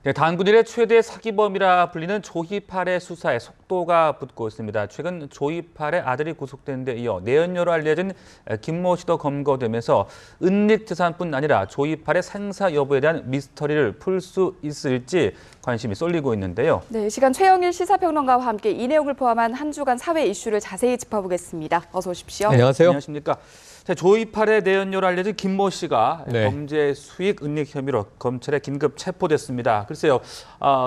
네, 단군 일의 최대 사기범이라 불리는 조희팔의 수사에 속도가 붙고 있습니다. 최근 조희팔의 아들이 구속된 데 이어 내연녀로 알려진 김모 씨도 검거되면서 은닉 재산뿐 아니라 조희팔의 생사 여부에 대한 미스터리를 풀 수 있을지 관심이 쏠리고 있는데요. 네, 이 시간 최영일 시사평론가와 함께 이 내용을 포함한 한 주간 사회 이슈를 자세히 짚어보겠습니다. 어서 오십시오. 안녕하세요. 안녕하십니까. 조희팔의 내연녀로 알려진 김모 씨가 범죄 수익 은닉 혐의로 검찰에 긴급 체포됐습니다. 글쎄요,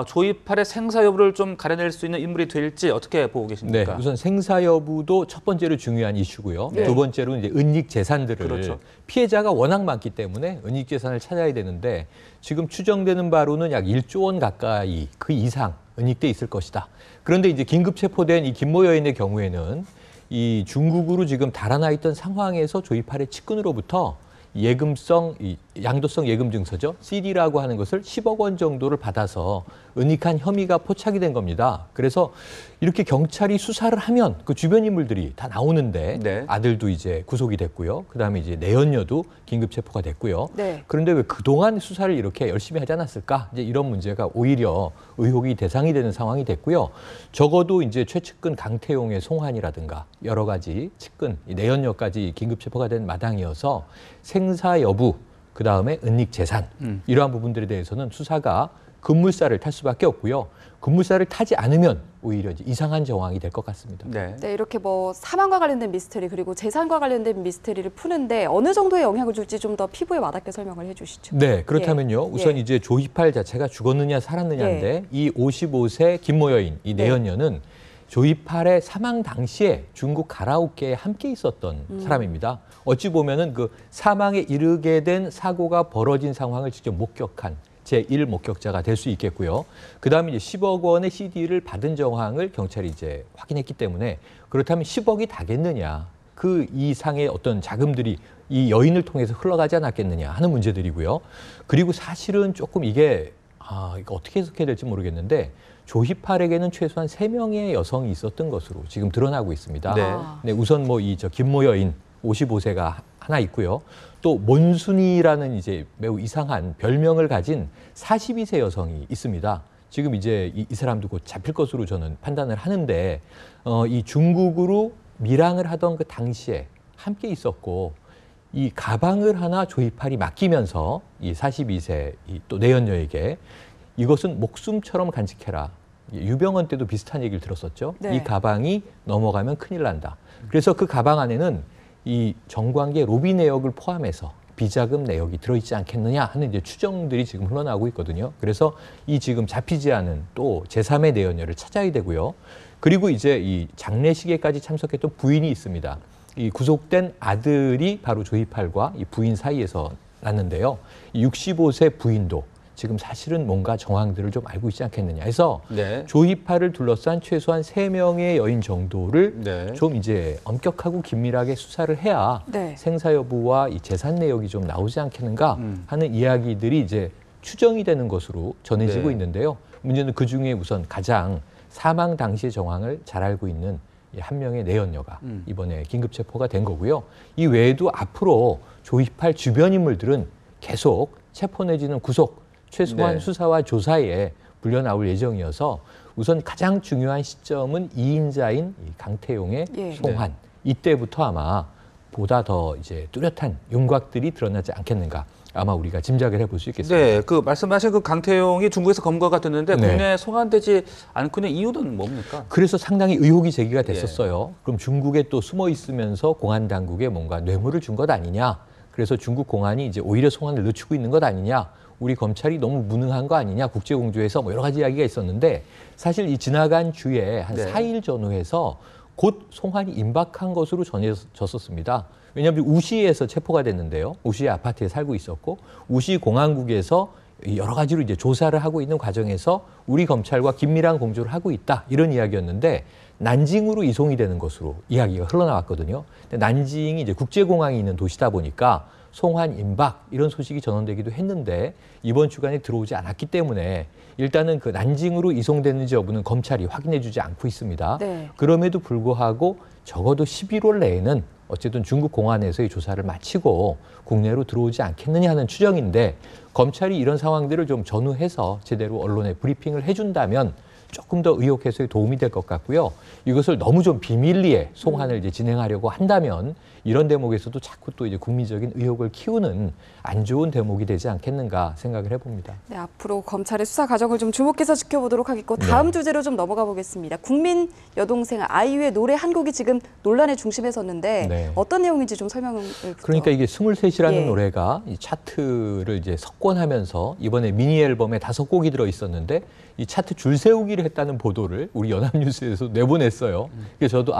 조희팔의 생사 여부를 좀 가려낼 수 있는 인물이 될지 어떻게 보고 계십니까? 네, 우선 생사 여부도 첫 번째로 중요한 이슈고요. 네. 두 번째로 이제 은닉 재산들을 그렇죠. 피해자가 워낙 많기 때문에 은닉 재산을 찾아야 되는데 지금 추정되는 바로는 약 1조 원 가까이 그 이상 은닉돼 있을 것이다. 그런데 이제 긴급 체포된 이 김모 여인의 경우에는 이 중국으로 지금 달아나 있던 상황에서 조희팔의 측근으로부터 예금성, 양도성 예금 증서죠. CD라고 하는 것을 10억 원 정도를 받아서 은닉한 혐의가 포착이 된 겁니다. 그래서 이렇게 경찰이 수사를 하면 그 주변 인물들이 다 나오는데 네. 아들도 이제 구속이 됐고요. 그다음에 이제 내연녀도 긴급 체포가 됐고요. 네. 그런데 왜 그동안 수사를 이렇게 열심히 하지 않았을까? 이제 이런 문제가 오히려 의혹이 대상이 되는 상황이 됐고요. 적어도 이제 최측근 강태용의 송환이라든가 여러 가지 측근, 내연녀까지 긴급 체포가 된 마당이어서 생사 여부, 그다음에 은닉 재산 이러한 부분들에 대해서는 수사가 급물살을 탈 수밖에 없고요. 급물살을 타지 않으면 오히려 이제 이상한 정황이 될 것 같습니다. 네. 네, 이렇게 사망과 관련된 미스터리 그리고 재산과 관련된 미스터리를 푸는데 어느 정도의 영향을 줄지 좀 더 피부에 와닿게 설명을 해주시죠. 네, 그렇다면요. 우선 예. 이제 조희팔 자체가 죽었느냐 살았느냐인데 이 55세 김모 여인, 이 내연녀는 조희팔의 사망 당시에 중국 가라오케에 함께 있었던 사람입니다. 어찌 보면은 그 사망에 이르게 된 사고가 벌어진 상황을 직접 목격한 제1 목격자가 될 수 있겠고요. 그다음에 이제 10억 원의 CD를 받은 정황을 경찰이 이제 확인했기 때문에 그렇다면 10억이 다겠느냐. 그 이상의 어떤 자금들이 이 여인을 통해서 흘러가지 않았겠느냐 하는 문제들이고요. 그리고 사실은 조금 이게 이거 어떻게 해석해야 될지 모르겠는데 조희팔에게는 최소한 3명의 여성이 있었던 것으로 지금 드러나고 있습니다. 네. 네, 우선 김모 여인 55세가 하나 있고요. 또 몬순이라는 이제 매우 이상한 별명을 가진 42세 여성이 있습니다. 지금 이제 이 사람도 곧 잡힐 것으로 저는 판단을 하는데 이 중국으로 밀항을 하던 그 당시에 함께 있었고 이 가방을 하나 조희팔이 맡기면서 이 42세 또 내연녀에게 이것은 목숨처럼 간직해라. 유병헌 때도 비슷한 얘기를 들었었죠. 네. 이 가방이 넘어가면 큰일 난다. 그래서 그 가방 안에는 이 정관계 로비 내역을 포함해서 비자금 내역이 들어있지 않겠느냐 하는 이제 추정들이 지금 흘러나오고 있거든요. 그래서 이 지금 잡히지 않은 또 제3의 내연녀를 찾아야 되고요. 그리고 이제 이 장례식에까지 참석했던 부인이 있습니다. 이 구속된 아들이 바로 조희팔과 이 부인 사이에서 났는데요. 이 65세 부인도 지금 사실은 뭔가 정황들을 좀 알고 있지 않겠느냐 해서 조희팔을 둘러싼 최소한 3명의 여인 정도를 좀 이제 엄격하고 긴밀하게 수사를 해야 생사 여부와 이 재산 내역이 좀 나오지 않겠는가 하는 이야기들이 이제 추정이 되는 것으로 전해지고 있는데요. 문제는 그중에 우선 가장 사망 당시의 정황을 잘 알고 있는 한 명의 내연녀가 이번에 긴급 체포가 된 거고요. 이 외에도 앞으로 조희팔 주변 인물들은 계속 체포 내지는 구속 최소한 수사와 조사에 불려 나올 예정이어서 우선 가장 중요한 시점은 2인자인 강태용의 송환. 이때부터 아마 보다 더 이제 뚜렷한 윤곽들이 드러나지 않겠는가. 아마 우리가 짐작을 해볼 수 있겠습니다. 네, 그 말씀하신 그 강태용이 중국에서 검거가 됐는데 국내에 송환되지 않고 있는 이유는 뭡니까? 그래서 상당히 의혹이 제기가 됐었어요. 그럼 중국에 또 숨어 있으면서 공안 당국에 뭔가 뇌물을 준 것 아니냐? 그래서 중국 공안이 이제 오히려 송환을 늦추고 있는 것 아니냐? 우리 검찰이 너무 무능한 거 아니냐? 국제공조에서 뭐 여러 가지 이야기가 있었는데 사실 이 지나간 주에 한 4일 전후에서 곧 송환이 임박한 것으로 전해졌었습니다. 왜냐하면 우시에서 체포가 됐는데요. 우시의 아파트에 살고 있었고 우시 공안국에서 여러 가지로 이제 조사를 하고 있는 과정에서 우리 검찰과 긴밀한 공조를 하고 있다 이런 이야기였는데 난징으로 이송이 되는 것으로 이야기가 흘러나왔거든요. 근데 난징이 이제 국제공항이 있는 도시다 보니까 송환 임박 이런 소식이 전원되기도 했는데 이번 주간에 들어오지 않았기 때문에 일단은 그 난징으로 이송됐는지 여부는 검찰이 확인해주지 않고 있습니다. 그럼에도 불구하고 적어도 11월 내에는 어쨌든 중국 공안에서의 조사를 마치고 국내로 들어오지 않겠느냐 하는 추정인데 검찰이 이런 상황들을 좀 전후해서 제대로 언론에 브리핑을 해준다면 조금 더 의혹 해소에 도움이 될 것 같고요. 이것을 너무 좀 비밀리에 송환을 이제 진행하려고 한다면 이런 대목에서도 자꾸 또 이제 국민적인 의혹을 키우는 안 좋은 대목이 되지 않겠는가 생각을 해봅니다. 네, 앞으로 검찰의 수사 과정을 좀 주목해서 지켜보도록 하겠고 다음 주제로 좀 넘어가 보겠습니다. 국민 여동생 아이유의 노래 한 곡이 지금 논란의 중심에 섰는데 네. 어떤 내용인지 좀 설명을 부탁드립니다. 그러니까 이게 23이라는 예. 노래가 이 차트를 이제 석권하면서 이번에 미니 앨범에 5곡이 들어 있었는데 이 차트 줄 세우기를 했다는 보도를 우리 연합뉴스에서 내보냈어요. 그래서 저도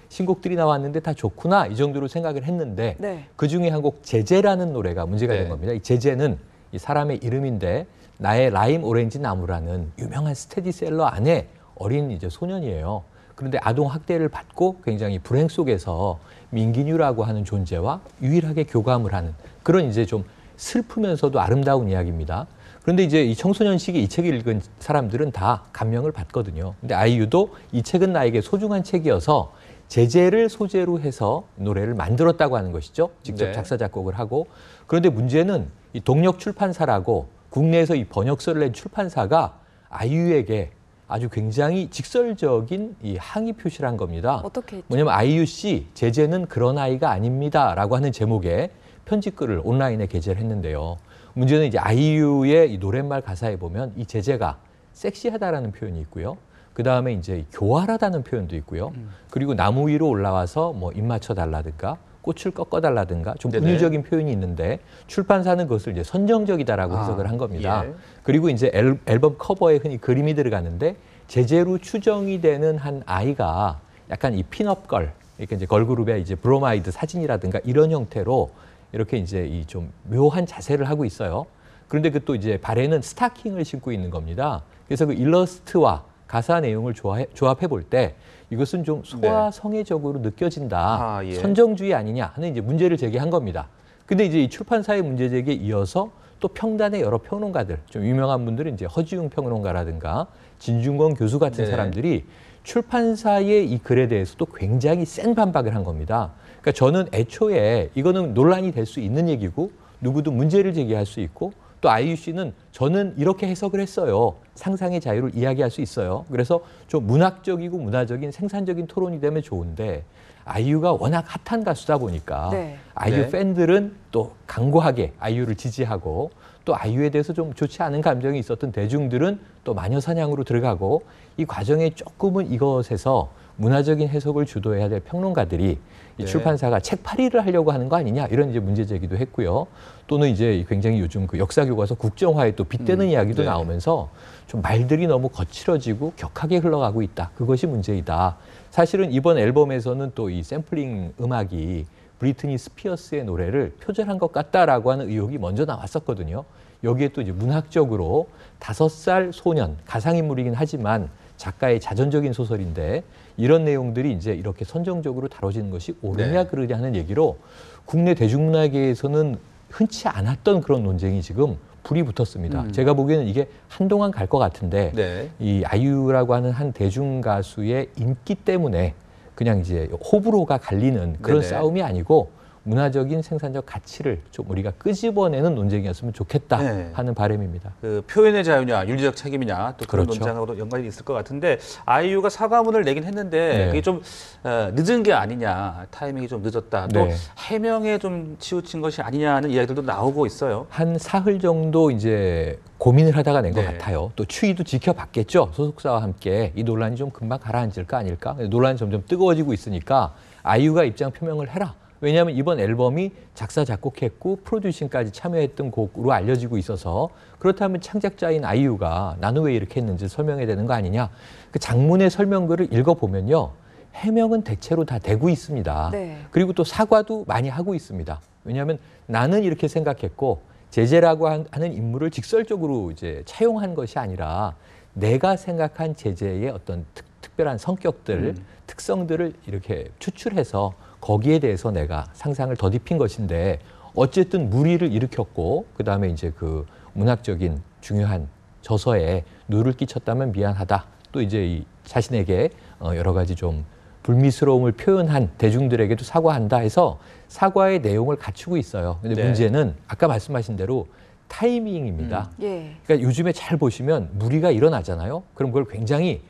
신곡들이 나왔는데 다 좋구나 이 정도로 생각을 했는데 네. 그중에 한 곡 제제라는 노래가 문제가 된 겁니다. 이 제제는 이 사람의 이름인데 나의 라임 오렌지 나무라는 유명한 스테디셀러 안에 어린 이제 소년이에요. 그런데 아동 학대를 받고 굉장히 불행 속에서 민기뉴라고 하는 존재와 유일하게 교감을 하는 그런 이제 좀 슬프면서도 아름다운 이야기입니다. 그런데 이제 이 청소년 시기 이 책을 읽은 사람들은 다 감명을 받거든요. 근데 아이유도 이 책은 나에게 소중한 책이어서 제제를 소재로 해서 노래를 만들었다고 하는 것이죠. 직접 네. 작사 작곡을 하고. 그런데 문제는 이 동력 출판사라고 국내에서 이 번역서를 낸 출판사가 아이유에게 아주 굉장히 직설적인 이 항의 표시를 한 겁니다. 어떻게 했죠? 뭐냐면 아이유 씨, 제제는 그런 아이가 아닙니다라고 하는 제목의 편지글을 온라인에 게재를 했는데요. 문제는 이제 아이유의 이 노랫말 가사에 보면 이 제제가 섹시하다라는 표현이 있고요. 그 다음에 이제 교활하다는 표현도 있고요. 그리고 나무 위로 올라와서 뭐 입 맞춰 달라든가 꽃을 꺾어 달라든가 좀 네네. 은유적인 표현이 있는데 출판사는 그것을 이제 선정적이다라고 해석을 한 겁니다. 예. 그리고 이제 앨범 커버에 흔히 그림이 들어가는데 제제로 추정이 되는 한 아이가 약간 이 핀업걸, 이렇게 이제 걸그룹의 이제 브로마이드 사진이라든가 이런 형태로 이렇게 이제 이 좀 묘한 자세를 하고 있어요. 그런데 그 또 이제 발에는 스타킹을 신고 있는 겁니다. 그래서 그 일러스트와 가사 내용을 조합해 볼 때 이것은 좀 소아성애적으로 느껴진다. 예. 선정주의 아니냐 하는 이제 문제를 제기한 겁니다. 근데 이제 이 출판사의 문제 제기에 이어서 또 평단의 여러 평론가들, 좀 유명한 분들은 이제 허지웅 평론가라든가 진중권 교수 같은 네. 사람들이 출판사의 이 글에 대해서도 굉장히 센 반박을 한 겁니다. 그러니까 저는 애초에 이거는 논란이 될 수 있는 얘기고 누구도 문제를 제기할 수 있고 또 아이유 씨는 저는 이렇게 해석을 했어요. 상상의 자유를 이야기할 수 있어요. 그래서 좀 문학적이고 문화적인 생산적인 토론이 되면 좋은데 아이유가 워낙 핫한 가수다 보니까 네. 아이유 네. 팬들은 또 강고하게 아이유를 지지하고 또 아이유에 대해서 좀 좋지 않은 감정이 있었던 대중들은 또 마녀 사냥으로 들어가고 이 과정에 조금은 이것에서 문화적인 해석을 주도해야 될 평론가들이 이 네. 출판사가 책 팔이를 하려고 하는 거 아니냐 이런 이제 문제 제기도 했고요. 또는 이제 굉장히 요즘 그 역사 교과서 국정화에 또 빗대는 이야기도 네. 나오면서 좀 말들이 너무 거칠어지고 격하게 흘러가고 있다. 그것이 문제이다. 사실은 이번 앨범에서는 또 이 샘플링 음악이 브리트니 스피어스의 노래를 표절한 것 같다라고 하는 의혹이 먼저 나왔었거든요. 여기에 또 이제 문학적으로 5살 소년, 가상인물이긴 하지만 작가의 자전적인 소설인데 이런 내용들이 이제 이렇게 선정적으로 다뤄지는 것이 옳으냐 네. 그르냐 하는 얘기로 국내 대중문화계에서는 흔치 않았던 그런 논쟁이 지금 불이 붙었습니다. 제가 보기에는 이게 한동안 갈 것 같은데 네. 이 아이유라고 하는 한 대중 가수의 인기 때문에 그냥 이제 호불호가 갈리는 그런 네네. 싸움이 아니고 문화적인 생산적 가치를 좀 우리가 끄집어내는 논쟁이었으면 좋겠다 네. 하는 바람입니다. 그 표현의 자유냐, 윤리적 책임이냐 또 그런 그렇죠. 논쟁하고도 연관이 있을 것 같은데 아이유가 사과문을 내긴 했는데 네. 그게 좀 늦은 게 아니냐, 타이밍이 좀 늦었다, 또 네. 해명에 좀 치우친 것이 아니냐는 이야기들도 나오고 있어요. 한 사흘 정도 이제 고민을 하다가 낸 것 네. 같아요. 또 추이도 지켜봤겠죠. 소속사와 함께 이 논란이 좀 금방 가라앉을까 아닐까. 논란이 점점 뜨거워지고 있으니까 아이유가 입장 표명을 해라. 왜냐하면 이번 앨범이 작사 작곡했고 프로듀싱까지 참여했던 곡으로 알려지고 있어서 그렇다면 창작자인 아이유가 나는 왜 이렇게 했는지 설명해야 되는 거 아니냐. 그 장문의 설명글을 읽어보면요. 해명은 대체로 다 되고 있습니다. 네. 그리고 또 사과도 많이 하고 있습니다. 왜냐하면 나는 이렇게 생각했고 제재라고 하는 인물을 직설적으로 이제 차용한 것이 아니라 내가 생각한 제재의 어떤 특별한 성격들, 특성들을 이렇게 추출해서 거기에 대해서 내가 상상을 더딥힌 것인데 어쨌든 물의를 일으켰고 그다음에 이제 그 문학적인 중요한 저서에 누를 끼쳤다면 미안하다. 또 이제 이 자신에게 여러 가지 좀 불미스러움을 표현한 대중들에게도 사과한다 해서 사과의 내용을 갖추고 있어요. 근데 네. 문제는 아까 말씀하신 대로 타이밍입니다. 예. 그러니까 요즘에 잘 보시면 무리가 일어나잖아요. 그럼 그걸 굉장히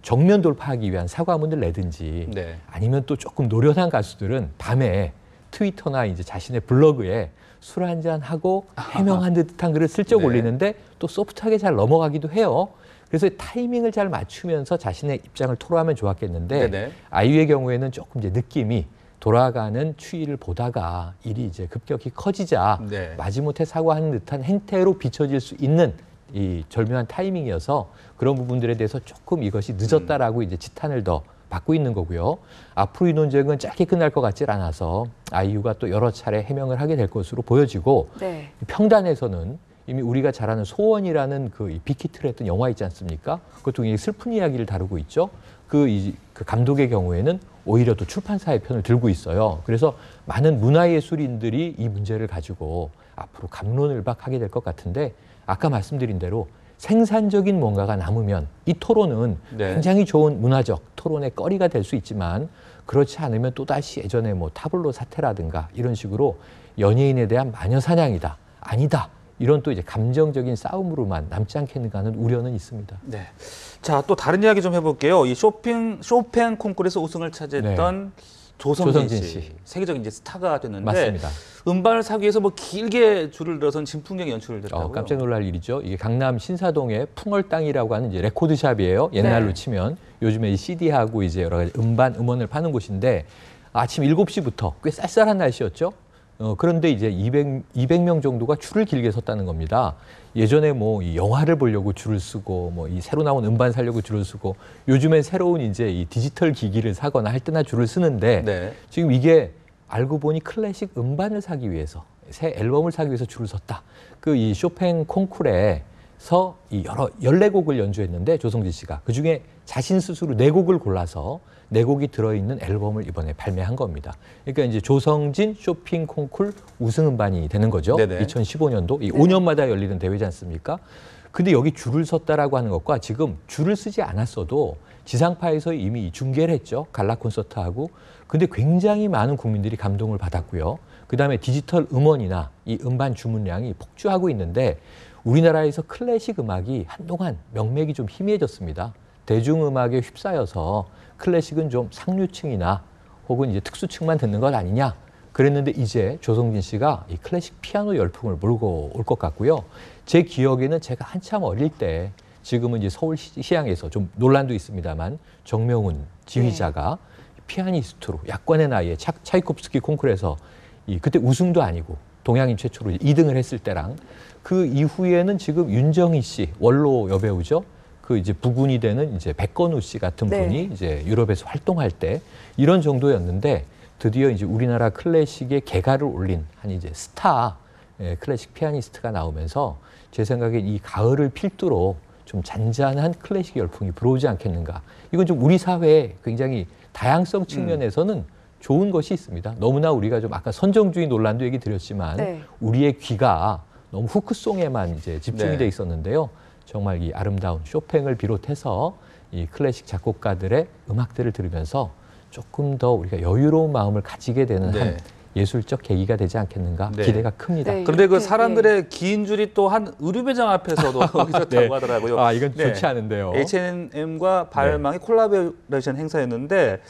정면 돌파하기 위한 사과문을 내든지 네. 아니면 또 조금 노련한 가수들은 밤에 트위터나 이제 자신의 블로그에 술 한잔 하고 해명한 듯한 글을 슬쩍 네. 올리는데 또 소프트하게 잘 넘어가기도 해요. 그래서 타이밍을 잘 맞추면서 자신의 입장을 토로하면 좋았겠는데 네네. 아이유의 경우에는 조금 이제 느낌이 돌아가는 추위를 보다가 일이 이제 급격히 커지자 네. 마지못해 사과하는 듯한 행태로 비춰질 수 있는 이 절묘한 타이밍이어서 그런 부분들에 대해서 조금 이것이 늦었다라고 이제 지탄을 더 받고 있는 거고요. 앞으로 이 논쟁은 짧게 끝날 것 같질 않아서 아이유가 또 여러 차례 해명을 하게 될 것으로 보여지고 네. 평단에서는 이미 우리가 잘 아는 소원이라는 그 빅히트를 했던 영화 있지 않습니까? 그것도 굉장히 슬픈 이야기를 다루고 있죠. 그 감독의 경우에는 오히려 또 출판사의 편을 들고 있어요. 그래서 많은 문화예술인들이 이 문제를 가지고 앞으로 갑론을박하게 될 것 같은데 아까 말씀드린 대로 생산적인 뭔가가 남으면 이 토론은 네. 굉장히 좋은 문화적 토론의 거리가 될 수 있지만 그렇지 않으면 또다시 예전에 뭐 타블로 사태라든가 이런 식으로 연예인에 대한 마녀 사냥이다. 아니다. 이런 또 이제 감정적인 싸움으로만 남지 않겠는가 하는 우려는 있습니다. 네. 자, 또 다른 이야기 좀 해볼게요. 이 쇼팽 콩쿠르에서 우승을 차지했던 조성진 씨. 세계적인 이제 스타가 됐는데 맞습니다. 음반을 사기 위해서 뭐 길게 줄을 들어선 진풍경 연출을 했다고요. 깜짝 놀랄 일이죠. 이게 강남 신사동의 풍월당이라고 하는 이제 레코드샵이에요. 옛날로 네. 치면 요즘에 이 CD하고 이제 여러 가지 음반, 음원을 파는 곳인데 아침 7시부터 꽤 쌀쌀한 날씨였죠. 그런데 이제 200명 정도가 줄을 길게 섰다는 겁니다. 예전에 뭐 이 영화를 보려고 줄을 쓰고 뭐 이 새로 나온 음반 사려고 줄을 쓰고 요즘엔 새로운 이제 이 디지털 기기를 사거나 할 때나 줄을 쓰는데 네. 지금 이게 알고 보니 클래식 음반을 사기 위해서 새 앨범을 사기 위해서 줄을 섰다. 그 이 쇼팽 콩쿠르에서 이 여러 14곡을 연주했는데 조성진 씨가 그중에 자신 스스로 4곡을 골라서 4곡이 들어있는 앨범을 이번에 발매한 겁니다. 그러니까 이제 조성진 쇼팽 콩쿠르 우승 음반이 되는 거죠. 네네. 2015년도 이 5년마다 열리는 대회지 않습니까? 근데 여기 줄을 섰다라고 하는 것과 지금 줄을 쓰지 않았어도 지상파에서 이미 중계를 했죠. 갈라 콘서트하고. 근데 굉장히 많은 국민들이 감동을 받았고요. 그다음에 디지털 음원이나 이 음반 주문량이 폭주하고 있는데 우리나라에서 클래식 음악이 한동안 명맥이 좀 희미해졌습니다. 대중음악에 휩싸여서 클래식은 좀 상류층이나 혹은 이제 특수층만 듣는 것 아니냐. 그랬는데 이제 조성진 씨가 이 클래식 피아노 열풍을 몰고 올 것 같고요. 제 기억에는 제가 한참 어릴 때 지금은 이제 서울시향에서 좀 논란도 있습니다만 정명훈 지휘자가 피아니스트로 약관의 나이에 차이콥스키 콩쿠르에서 그때 우승도 아니고 동양인 최초로 2등을 했을 때랑 그 이후에는 지금 윤정희 씨 원로 여배우죠. 그 이제 부군이 되는 이제 백건우 씨 같은 네. 분이 이제 유럽에서 활동할 때 이런 정도였는데 드디어 이제 우리나라 클래식의 개가를 올린 한 이제 스타 클래식 피아니스트가 나오면서 제 생각에 이 가을을 필두로 좀 잔잔한 클래식 열풍이 불어오지 않겠는가. 이건 좀 우리 사회에 굉장히 다양성 측면에서는 좋은 것이 있습니다. 너무나 우리가 좀 아까 선정주의 논란도 얘기 드렸지만 네. 우리의 귀가 너무 후크송에만 이제 집중이 네. 돼 있었는데요. 정말 이 아름다운 쇼팽을 비롯해서 이 클래식 작곡가들의 음악들을 들으면서 조금 더 우리가 여유로운 마음을 가지게 되는 네. 한 예술적 계기가 되지 않겠는가 네. 기대가 큽니다. 네. 그런데 그 이렇게, 사람들의 긴 줄이 또 한 의류매장 앞에서도 있었다고 네. 하더라고요. 아, 이건 네. 좋지 않은데요. H&M과 발망의 콜라보레이션 행사였는데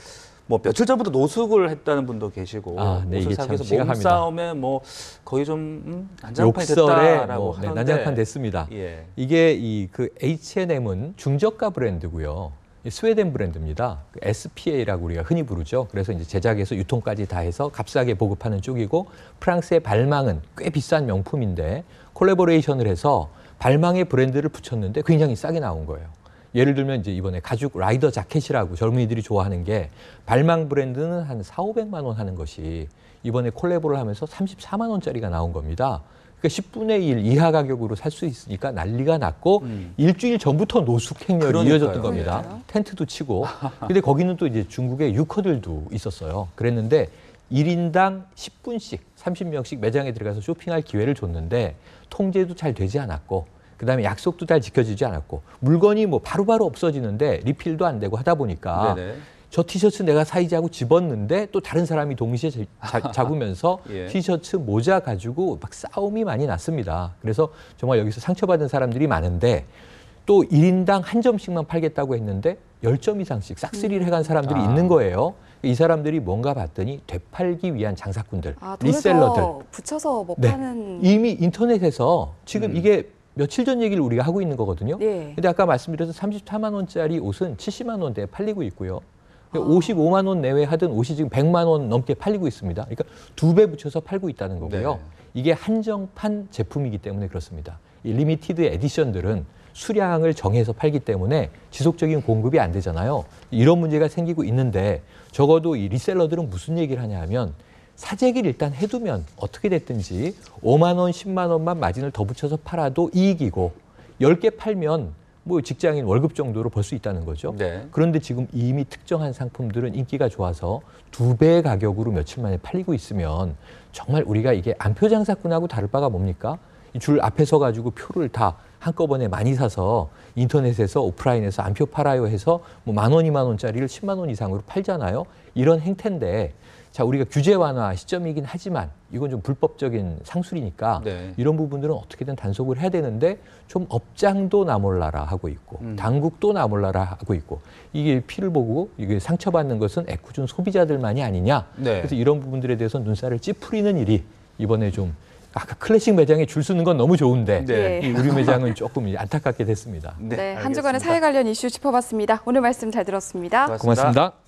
뭐 며칠 전부터 노숙을 했다는 분도 계시고 네, 옷을 이게 사기 참 위해서 심각합니다. 몸싸움에 뭐 거의 좀 난장판이 욕설에 됐다라고 뭐, 하는데 난장판 됐습니다. 예. 이게 그 H&M은 중저가 브랜드고요. 스웨덴 브랜드입니다. SPA라고 우리가 흔히 부르죠. 그래서 이제 제작에서 유통까지 다 해서 값싸게 보급하는 쪽이고 프랑스의 발망은 꽤 비싼 명품인데 콜라보레이션을 해서 발망의 브랜드를 붙였는데 굉장히 싸게 나온 거예요. 예를 들면 이제 이번에 가죽 라이더 자켓이라고 젊은이들이 좋아하는 게 발망 브랜드는 한 4,500만 원 하는 것이 이번에 콜라보를 하면서 34만 원짜리가 나온 겁니다. 그러니까 10분의 1 이하 가격으로 살 수 있으니까 난리가 났고 일주일 전부터 노숙 행렬이 그러니까요. 이어졌던 겁니다. 그러니까요. 텐트도 치고. 근데 거기는 또 이제 중국의 유커들도 있었어요. 그랬는데 1인당 10분씩 30명씩 매장에 들어가서 쇼핑할 기회를 줬는데 통제도 잘 되지 않았고 그다음에 약속도 잘 지켜지지 않았고 물건이 뭐 바로바로 없어지는데 리필도 안 되고 하다 보니까 네네. 저 티셔츠 내가 사이즈 하고 집었는데 또 다른 사람이 동시에 잡으면서 예. 티셔츠 모자 가지고 막 싸움이 많이 났습니다. 그래서 정말 여기서 상처받은 사람들이 많은데 또 1인당 한 점씩만 팔겠다고 했는데 10점 이상씩 싹쓸이를 해간 사람들이 있는 거예요. 이 사람들이 뭔가 봤더니 되팔기 위한 장사꾼들, 돈을 리셀러들. 더 붙여서 뭐 네. 파는. 이미 인터넷에서 지금 이게 며칠 전 얘기를 우리가 하고 있는 거거든요. 예. 근데 아까 말씀드렸던 34만 원짜리 옷은 70만 원대에 팔리고 있고요. 55만 원 내외 하던 옷이 지금 100만 원 넘게 팔리고 있습니다. 그러니까 2배 붙여서 팔고 있다는 거고요. 네. 이게 한정판 제품이기 때문에 그렇습니다. 이 리미티드 에디션들은 수량을 정해서 팔기 때문에 지속적인 공급이 안 되잖아요. 이런 문제가 생기고 있는데 적어도 이 리셀러들은 무슨 얘기를 하냐 하면 사재기를 일단 해두면 어떻게 됐든지 5만 원, 10만 원만 마진을 더 붙여서 팔아도 이익이고 10개 팔면 뭐 직장인 월급 정도로 벌 수 있다는 거죠. 네. 그런데 지금 이미 특정한 상품들은 인기가 좋아서 2배의 가격으로 며칠 만에 팔리고 있으면 정말 우리가 이게 안표 장사꾼하고 다를 바가 뭡니까? 이 줄 앞에 서 가지고 표를 다 한꺼번에 많이 사서 인터넷에서 오프라인에서 안표 팔아요 해서 뭐 10,000원, 20,000원짜리를 10만 원 이상으로 팔잖아요. 이런 행태인데 자, 우리가 규제 완화 시점이긴 하지만 이건 좀 불법적인 상술이니까 네. 이런 부분들은 어떻게든 단속을 해야 되는데 좀 업장도 나몰라라 하고 있고 당국도 나몰라라 하고 있고 이게 피를 보고 이게 상처받는 것은 애꿎은 소비자들만이 아니냐. 네. 그래서 이런 부분들에 대해서 눈살을 찌푸리는 일이 이번에 좀 아까 클래식 매장에 줄 서는 건 너무 좋은데 네. 이 우리 매장은 조금 안타깝게 됐습니다. 네, 한 주간의 사회 관련 이슈 짚어봤습니다. 오늘 말씀 잘 들었습니다. 고맙습니다. 고맙습니다.